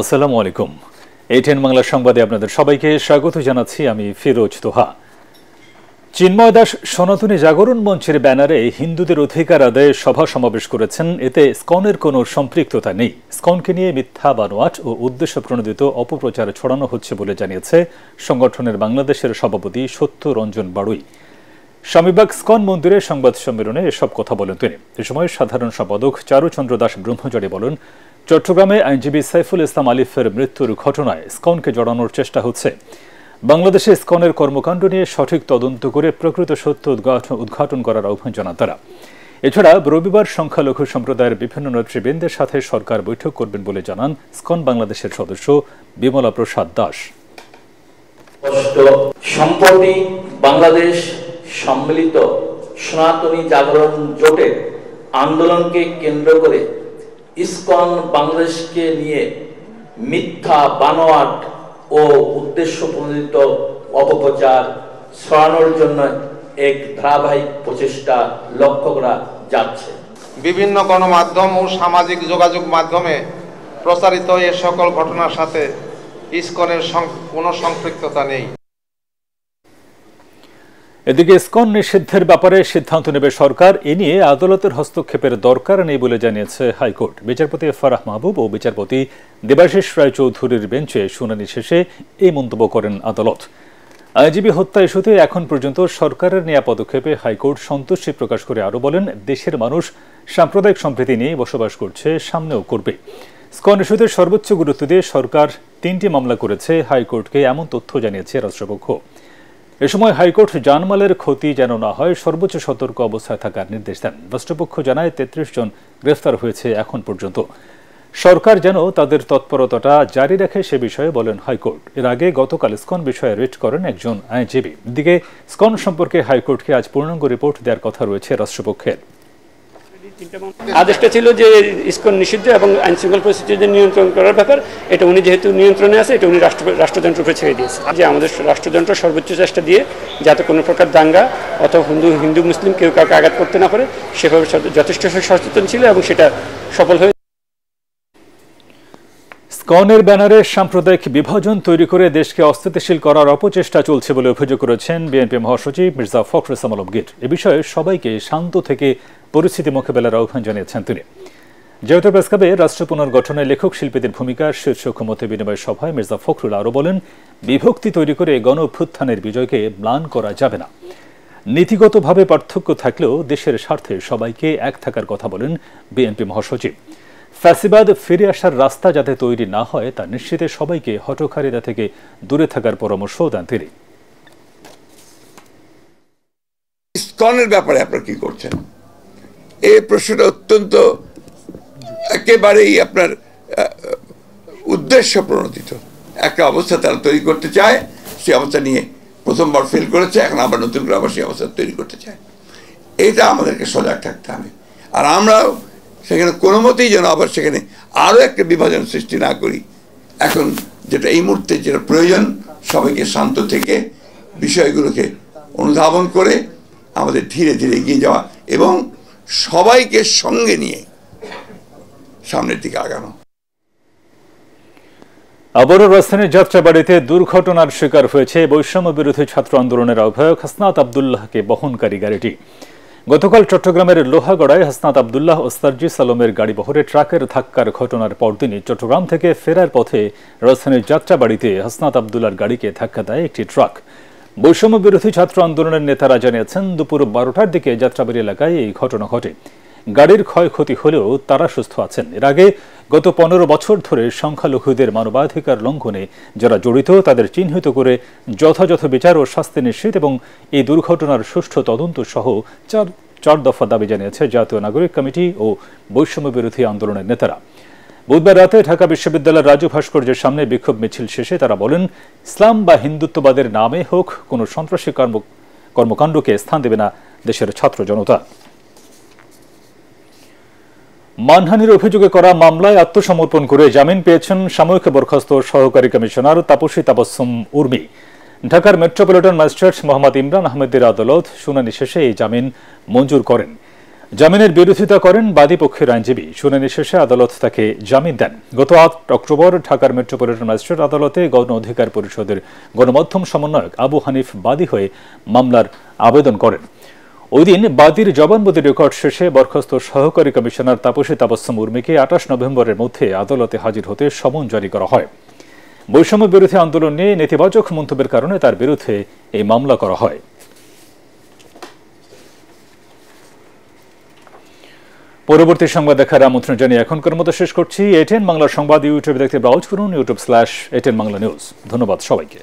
আসসালামু আলাইকুম। এটিএন বাংলা সংবাদে আপনাদের সবাইকে স্বাগত জানাচ্ছি। আমি ফিরোজ তোহা। চিন্ময় দাস সনাতনী জাগরণ মঞ্চের ব্যানারে হিন্দুদের অধিকার আদায়ে সভা সমাবেশ করেছেন। এতে ইসকনের কোনো সম্পৃক্ততা নেই। ইসকনকে নিয়ে মিথ্যা বানোয়াট ও উদ্দেশ্য প্রণোদিত অপপ্রচার ছড়ানো হচ্ছে বলে জানিয়েছে সংগঠনের বাংলাদেশের সভাপতি সত্য রঞ্জন বাড়ুই। স্বামীবাগ ইসকন মন্দিরে সংবাদ সম্মেলনে এসব কথা বলেন তিনি। এ সময় সাধারণ সম্পাদক চারুচন্দ্র দাস ব্রহ্মচারী বলেন, চট্টগ্রামে আইনজীবী সাইফুল ইসলাম আলিফের মৃত্যুর ঘটনায় ইসকনকে জড়ানোর চেষ্টা হচ্ছে। বাংলাদেশে ইসকনের কর্মকাণ্ড নিয়ে সঠিক তদন্ত করে প্রকৃত সত্য উদ্ঘাটন করার আহ্বান জানান তারা। এছাড়া রবিবার সংখ্যালঘু সম্প্রদায়ের বিভিন্ন নেতৃবৃন্দের সাথে সরকার বৈঠক করবেন বলে জানান ইসকন বাংলাদেশের সদস্য বিমলা প্রসাদ দাস। সম্প্রতি বাংলাদেশ সম্মিলিত সনাতনী জাগরণ জোটের আন্দোলনকে কেন্দ্র করে ইসকন বাংলাদেশকে নিয়ে মিথ্যা বানোয়াট ও উদ্দেশ্য প্রণোদিত অপপ্রচার ছড়ানোর জন্য এক ধারাবাহিক প্রচেষ্টা লক্ষ্য করা যাচ্ছে। বিভিন্ন গণমাধ্যম ও সামাজিক যোগাযোগ মাধ্যমে প্রচারিত এ সকল ঘটনার সাথে ইসকনের কোনো সম্পৃক্ততা নেই। এদিকে ইসকন নিষিদ্ধের ব্যাপারে সিদ্ধান্ত নেবে সরকার। এ নিয়ে আদালতের হস্তক্ষেপের দরকার নেই বলে জানিয়েছে হাইকোর্ট। বিচারপতি ফারাহ মাহবুব ও বিচারপতি দেবাশিস রায় চৌধুরীর বেঞ্চে শুনানি শেষে এই মন্তব্য করেন আদালত। আইনজীবী হত্যা ইস্যুতে এখন পর্যন্ত সরকারের নেওয়া পদক্ষেপে হাইকোর্ট সন্তুষ্টি প্রকাশ করে আরও বলেন, দেশের মানুষ সাম্প্রদায়িক সম্প্রীতি নিয়ে বসবাস করছে, সামনেও করবে। ইসকন ইস্যুতে সর্বোচ্চ গুরুত্ব দিয়ে সরকার 3টি মামলা করেছে। হাইকোর্টকে এমন তথ্য জানিয়েছে রাষ্ট্রপক্ষ। এ সময় হাইকোর্ট জানমালের ক্ষতি যেন না হয় সর্বোচ্চ সতর্ক অবস্থায় থাকার নির্দেশ দেন। রাষ্ট্রপক্ষ জানায় 33 জন গ্রেফতার হয়েছে এখন পর্যন্ত। সরকার যেন তাদের তৎপরতাটা জারি রাখে সে বিষয়ে বলেন হাইকোর্ট। এর আগে গতকাল ইসকন বিষয়ে রিট করেন একজন আইনজীবী। এদিকে ইসকন সম্পর্কে হাইকোর্টকে আজ পূর্ণাঙ্গ রিপোর্ট দেওয়ার কথা রয়েছে রাষ্ট্রপক্ষের। আদেশটা ছিল যে ইসকন নিষিদ্ধ এবং আইন শৃঙ্খলা পরিস্থিতি নিয়ন্ত্রণ করার ব্যাপার, এটা উনি যেহেতু নিয়ন্ত্রণে আছে, এটা উনি রাষ্ট্রযন্ত্র উপরে ছেড়ে দিয়েছে। যে আমাদের রাষ্ট্রযন্ত্র সর্বোচ্চ চেষ্টা দিয়ে যাতে কোনো প্রকার দাঙ্গা অথবা হিন্দু মুসলিম কেউ কাউকে আঘাত করতে না পারে সেভাবে যথেষ্ট সচেতন ছিল এবং সেটা সফল হয়ে। ইসকনের ব্যানারে সাম্প্রদায়িক বিভাজন তৈরি করে দেশকে অস্থিতিশীল করার অপচেষ্টা চলছে বলে অভিযোগ করেছেন বিএনপি মহাসচিব মির্জা ফখরুল ইসলাম আলমগীর। এ বিষয়ে সবাইকে শান্ত থেকে পরিস্থিতি মোকাবেলার আহ্বান জানিয়েছেন তিনি। যেহেতু প্রেসক্লাবে রাষ্ট্র পুনর্গঠনে লেখক শিল্পীদের ভূমিকা শীর্ষক মতে বিনিময় সভায় মির্জা ফখরুল আরও বলেন, বিভক্তি তৈরি করে গণ অভ্যুত্থানের বিজয়কে ম্লান করা যাবে না। নীতিগতভাবে পার্থক্য থাকলেও দেশের স্বার্থে সবাইকে এক থাকার কথা বলেন বিএনপি মহাসচিব। ফ্যাসিবাদ ফিরে আসার রাস্তা যাতে তৈরি না হয় তা নিশ্চিতে সবাইকে হঠকারিতা থেকে দূরে থাকার পরামর্শ দেন তিনি। ইসকনের ব্যাপারে আপনারা কি করছেন, এই প্রশ্নটা অত্যন্ত একেবারেই আপনার উদ্দেশ্য প্রণোদিত একটা অবস্থা তারা তৈরি করতে চায়। সেই অবস্থা নিয়ে প্রথমবার ফেল করেছে, এখন আবার নতুন করে আবার সেই অবস্থা তৈরি করতে চায়। এটা আমাদেরকে সজাগ থাকতে হবে। আর আমরাও সেখানে কোনো মতেই যেন আবার সেখানে আরও একটা বিভাজন সৃষ্টি না করি। এখন যেটা এই মুহূর্তে যেটা প্রয়োজন, সবাইকে শান্ত থেকে বিষয়গুলোকে অনুধাবন করে আমাদের ধীরে ধীরে এগিয়ে যাওয়া এবং সবাইকে সঙ্গে নিয়ে সামনের দিকে আগানো। আবারও রাজধানীর যাত্রাবাড়িতে দুর্ঘটনার শিকার হয়েছে বৈষম্য বিরোধী ছাত্র আন্দোলনের আহ্বায়ক হাসনাত আবদুল্লাহকে বহনকারী গাড়িটি। গতকাল চট্টগ্রামের লোহাগড়ায় হাসনাত আবদুল্লাহ ও সার্জিস আলমের গাড়িবহরে ট্রাকের ধাক্কার ঘটনার পরদিনই চট্টগ্রাম থেকে ফেরার পথে রাজধানীর যাত্রাবাড়িতে হাসনাত আবদুল্লাহর গাড়িকে ধাক্কা দেয় একটি ট্রাক। বৈষম্য বিরোধী ছাত্র আন্দোলনের নেতারা জানিয়েছেন, দুপুর 12টার দিকে যাত্রাবাড়ি এলাকায় এই ঘটনা ঘটে। গাড়ির ক্ষয়ক্ষতি হলেও তারা সুস্থ আছেন। এর আগে গত 15 বছর ধরে সংখ্যালঘুদের মানবাধিকার লঙ্ঘনে যারা জড়িত তাদের চিহ্নিত করে যথাযথ বিচার ও শাস্তি নিশ্চিত এবং এই দুর্ঘটনার সুষ্ঠু তদন্ত সহ চার দফা দাবি জানিয়েছে জাতীয় নাগরিক কমিটি ও বৈষম্য বিরোধী আন্দোলনের নেতারা। বুধবার রাতে ঢাকা বিশ্ববিদ্যালয়ের রাজু ভাস্কর্যের সামনে বিক্ষোভ মিছিল শেষে তারা বলেন, ইসলাম বা হিন্দুত্ববাদের নামে হোক কোনো সন্ত্রাসী কর্মকাণ্ডকে স্থান দেবে না দেশের ছাত্র জনতা। মানহানির অভিযোগে করা মামলায় আত্মসমর্পণ করে জামিন পেয়েছেন সাময়িক বরখাস্ত সহকারী কমিশনার তাপসী তাবাসসুম উর্মি। ঢাকার মেট্রোপলিটন ম্যাজিস্ট্রেট মোহাম্মদ ইমরান আহমেদের আদালত শুনানি শেষে এই জামিন মঞ্জুর করেন। জামিনের বিরোধিতা করেন বাদী পক্ষের আইনজীবী। শুনানি শেষে আদালত তাকে জামিন দেন। গত ৮ অক্টোবর ঢাকার মেট্রোপলিটন ম্যাজিস্ট্রেট আদালতে গণ অধিকার পরিষদের গণমাধ্যম সমন্বয়ক আবু হানিফ বাদী হয়ে মামলার আবেদন করেন। ওই দিন বাদীর জবানবন্দি রেকর্ড শেষে বরখাস্ত সহকারী কমিশনার তাপসী তাবাসসুম উর্মিকে ২৮ নভেম্বরের মধ্যে আদালতে হাজির হতে সমন জারি করা হয়। বৈষম্য বিরোধী আন্দোলন নিয়ে নেতিবাচক মন্তব্যের কারণে তার বিরুদ্ধে এই মামলা করা হয়। পরবর্তী সংবাদ দেখার আমন্ত্রণ জানিয়ে এখনকার মতো শেষ করছি। এটিএন বাংলা সংবাদ ইউটিউবে দেখতে ব্রাউজ করুন youtube/ATN Bangla News। ধন্যবাদ সবাইকে।